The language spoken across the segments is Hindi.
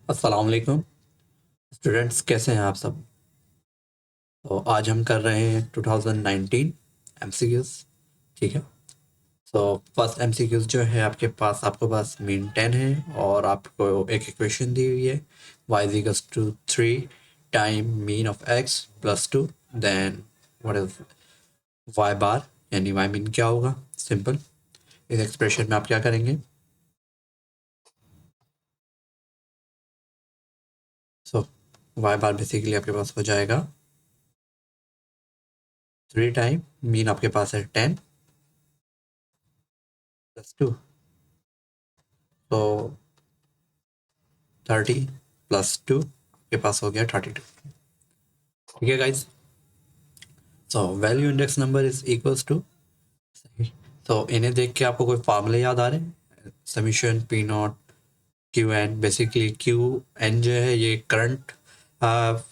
अस्सलाम वालेकुम स्टूडेंट्स, कैसे हैं आप सब। तो आज हम कर रहे हैं 2019 एमसीक्यूज। ठीक है। तो फर्स्ट एमसीक्यूज जो है आपके पास मीन 10 है और आपको एक इक्वेशन दी हुई है y is equals to 3 time mean of x plus 2। Then what is y bar, यानी y मीन क्या होगा। सिंपल। इस एक्सप्रेशन में आप क्या करेंगे। सो y बार बेसिकली आपके पास हो जाएगा 3 टाइम मीन आपके पास है 10 प्लस 2, तो 30 प्लस 2 आपके पास हो गया 32। ठीक है guys. So value index number is equals to, तो इन्हें देख के आपको कोई फार्मूले याद आ रहे हैं। Summation P naught Q N, basically Q N जो है ये करंट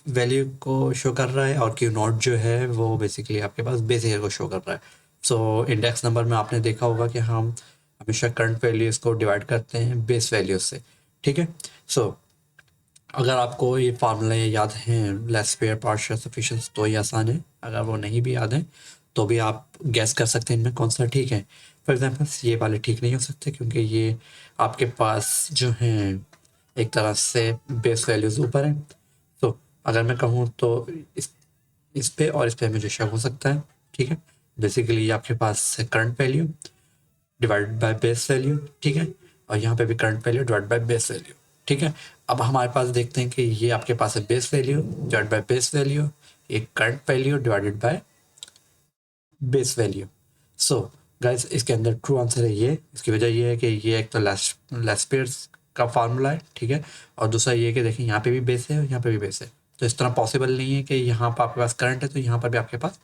वैल्यू को शो कर रहा है और क्यू नॉट जो है वो बेसिकली आपके पास बेस ईयर को शो कर रहा है। सो इंडेक्स नंबर में आपने देखा होगा कि हम हमेशा करंट वैल्यूज़ को डिवाइड करते हैं बेस वैल्यूज से। ठीक है। सो अगर आपको ये फार्मूला याद हैं लेस पेयर पार्शियल सफिशिएंस तो ये आसान है। अगर वो नहीं भी याद है तो भी आप गैस कर सकते हैं इनमें कौन सा ठीक है। फॉर एग्जांपल ये वाले ठीक नहीं हो सकते क्योंकि ये आपके पास जो हैं एक तरह से बेस वैल्यूज़ ऊपर हैं। तो अगर मैं कहूँ तो इस इस पे और इस पे मुझे शक हो सकता है। ठीक है। बेसिकली ये आपके पास है current value divide by base value. ठीक है। और यहाँ पे भी current value divide by base value. ठीक है। अब हमारे पास देखते हैं कि ये आपके पास है base value divide by base value, एक current value divided by base value. So guys इसके अंदर ट्रू आंसर है ये। इसकी वजह ये है कि ये एक तो लेस्पेयर्स का फार्मूला है। ठीक है। और दूसरा ये कि देखिए यहाँ पे भी बेस है और यहाँ पे भी बेस है, तो इस तरह पॉसिबल नहीं है कि यहाँ पर आपके पास करंट है तो यहाँ पर भी आपके पास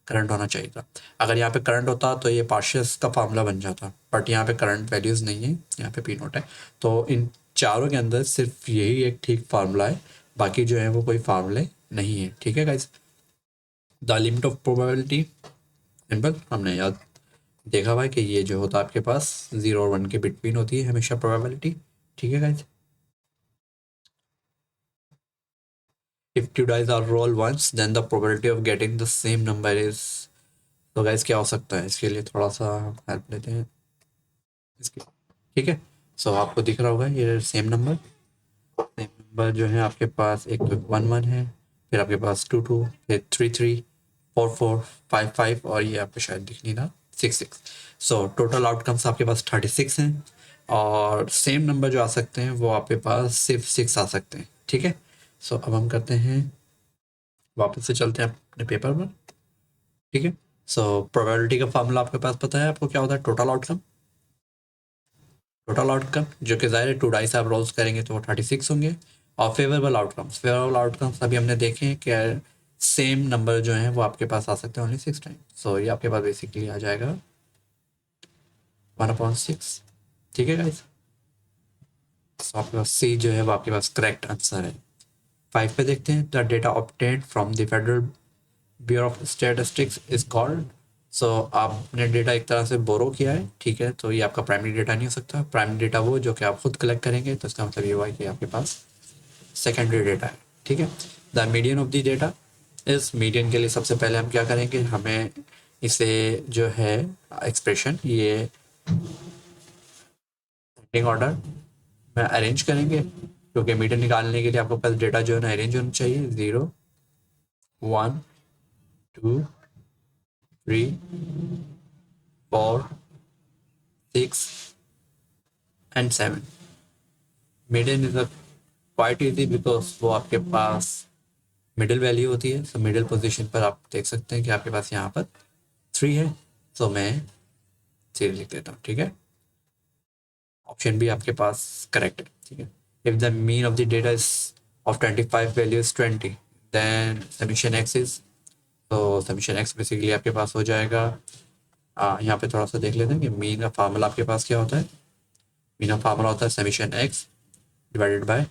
करंट होना चाहिए था। अगर यहाँ पे करंट होता तो ये पार्शियस का फार्मूला बन जाता, बट यहाँ पे करंट वैल्यूज़ नहीं है, यहाँ पे पी नोट है। तो इन चारों के अंदर सिर्फ यही एक ठीक फार्मूला है, बाकी जो है वो कोई फार्मूले नहीं है। ठीक है guys. The limit of probability simple, हमने याद देखा भाई कि ये जो होता है आपके पास 0 और 1 के बिटवीन होती है हमेशा प्रोबेबिलिटी। ठीक है guys. If two dice are roll once then the probability of getting the same number is, तो गाइस क्या हो सकता है, इसके लिए थोड़ा सा हेल्प लेते हैं इसकी। ठीक है। सो आपको दिख रहा होगा ये सेम नंबर जो है आपके पास एक तो 1 1 है, फिर आपके पास 2 2, फिर 3 3, 4 4, 5 5 और ये आपको शायद दिख नहीं रहा 6 6। सो टोटल आउटकम्स आपके पास 36 हैं और सेम नंबर जो आ सकते हैं वो आपके पास सिर्फ 6 आ सकते हैं। ठीक है। सो अब हम करते हैं, वापस से चलते हैं अपने पेपर पर। ठीक है। सो प्रोबेबिलिटी का फॉर्मूला आपके पास पता है आपको क्या होता है, टोटल आउटकम। टोटल आउटकम जो कि ज़ाहिर है 2 डाइस आप रोल्स करेंगे तो वो 36 होंगे। और फेवरेबल आउटकम्स अभी हमने देखे हैं कि सेम नंबर जो हैं वो आपके पास आ सकते हैं ओनली 6 टाइम। सो ये आपके पास बेसिकली आ जाएगा 1/6। ठीक है गाइस। सो आपके पास सी जो है वो आपके पास करेक्ट आंसर है। 5 पे देखते हैं, the data obtained from the Federal Bureau of Statistics is called. So आपने डेटा एक तरह से बोरो किया है। ठीक है। तो ये आपका प्राइमरी डेटा नहीं हो सकता। प्राइमरी डेटा वो जो कि आप खुद कलेक्ट करेंगे, तो इसका मतलब ये हुआ कि आपके पास सेकेंडरी डेटा है। ठीक है। The median of the data, इस मीडियन के लिए सबसे पहले हम क्या करेंगे, हमें इसे जो है एक्सप्रेशन ये सेंडिंग ऑर्डर में अरेंज करेंगे, क्योंकि मीडियन निकालने के लिए आपको पहले डेटा जो है ना अरेंज होना चाहिए। 0 1 2 3 4 6 and 7। Middle is quite easy because वो आपके पास मिडिल वैल्यू होती है। सो मिडिल पोजीशन पर आप देख सकते हैं कि आपके पास यहाँ पर 3 है। सो मैं 3 लिख देता हूँ। ठीक है। ऑप्शन भी आपके पास करेक्ट है। ठीक है। If the mean of the data is of 25 value is 20, then summation X is, तो समीशन एक्स बेसिकली आपके पास हो जाएगा। यहाँ पे थोड़ा सा देख लेते हैं कि मीन का फार्मूला आपके पास क्या होता है। मीन का फार्मूला होता है summation X divided by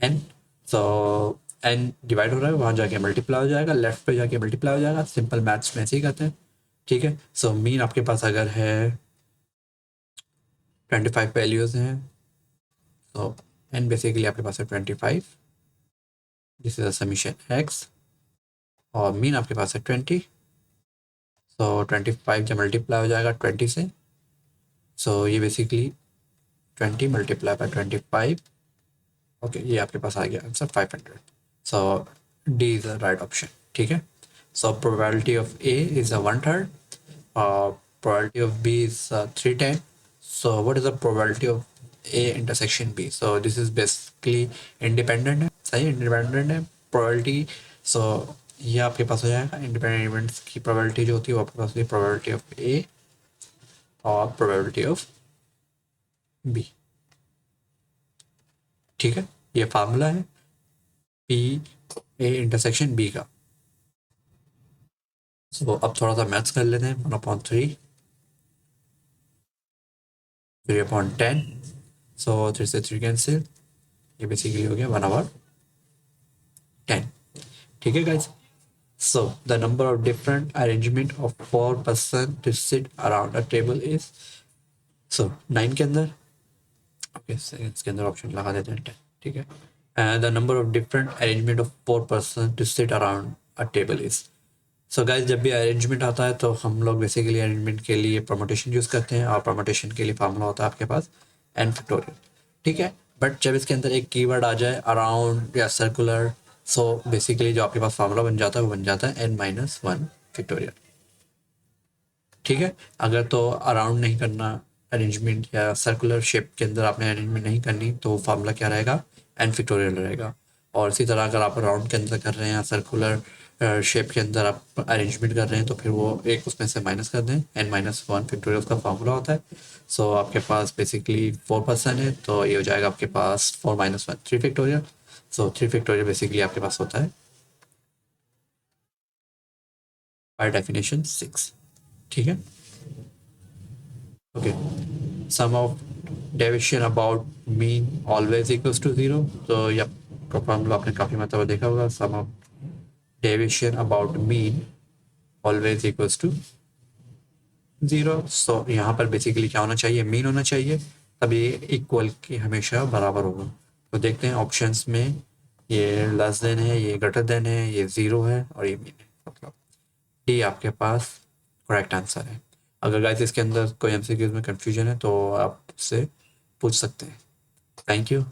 N. So N divide हो रहा है, वहाँ जाके मल्टीप्लाई हो जाएगा, लेफ्ट पे जाके मल्टीप्लाई हो जाएगा। सिंपल मैथ्स में ऐसे ही करते हैं। ठीक है। सो मीन आपके पास अगर है 25 वैल्यूज हैं, तो एंड बेसिकली आपके पास है 25, this is a summation x, और मीन आपके पास है 20, सो 25 जब मल्टीप्लाई हो जाएगा 20 से, सो ये बेसिकली 20 मल्टीप्लाई बाय 25, ओके ये आपके पास आ गया answer 500। So D is the right option, ठीक है। So probability of A is a 1/3, probability of B is 310. So what is the probability of A intersection B? So this is basically independent है, सही independent है probability। so ये आपके पास हो जाएगा independent events की probability जो होती है वो आपके पास होती है probability of A और probability of B, ठीक है। ये फार्मूला है P A इंटरसेक्शन B का। so अब थोड़ा सा मैथ्स कर लेते हैं। 1/3, 3/10, so 3 से 3 कैंसिल, ये बेसिकली हो गया 1/10, ठीक है guys. So the number of different arrangement of 4 person to sit around a table is, so 9 के अंदर, okay seconds के अंदर ऑप्शन लगा देते हैं 10, ठीक है। and the number of different arrangement of 4 person to sit around a table is, so guys जब भी अरेंजमेंट आता है तो हम लोग बेसिकली अरेंजमेंट के लिए परमोटेशन यूज़ करते हैं, और परमोटेशन के लिए फार्मूला होता है आपके पास n फैक्टोरियल, ठीक है। बट जब इसके अंदर एक कीवर्ड आ जाए अराउंड या सर्कुलर, सो बेसिकली जो आपके पास फार्मूला बन जाता है वो बन जाता है n-1 फैक्टोरियल, ठीक है। अगर तो अराउंड नहीं करना अरेंजमेंट या सर्कुलर शेप के अंदर आपने अरेंजमेंट नहीं करनी तो फार्मूला क्या रहेगा, n फैक्टोरियल रहेगा। और इसी तरह अगर आप राउंड के अंदर कर रहे हैं या सर्कुलर शेप के अंदर आप अरेंजमेंट कर रहे हैं तो फिर वो एक उसमें से माइनस कर दें, n-1 फैक्टोरियल उसका फार्मूला होता है। सो आपके पास बेसिकली 4 person है तो ये हो जाएगा आपके पास 4-1 3 फैक्टोरियल। सो 3 फैक्टोरियल बेसिकली आपके पास होता है बाय डेफिनेशन 6, ठीक है। Okay, sum of deviation about mean always equals to 0, तो ये आपका फार्मूला आपने काफ़ी मतलब देखा होगा, sum of deviation about mean always equals to 0। So यहाँ पर बेसिकली क्या होना चाहिए, मीन होना चाहिए, तब ये इक्वल के हमेशा बराबर होगा। तो देखते हैं ऑप्शंस में, ये लेस देन है, ये ग्रेटर देन है, ये 0 है और ये मीन है, मतलब डी आपके पास करेक्ट आंसर है। अगर गाइस इसके अंदर कोई एमसीक्यूज में कंफ्यूजन है तो आप उससे पूछ सकते हैं। Thank you.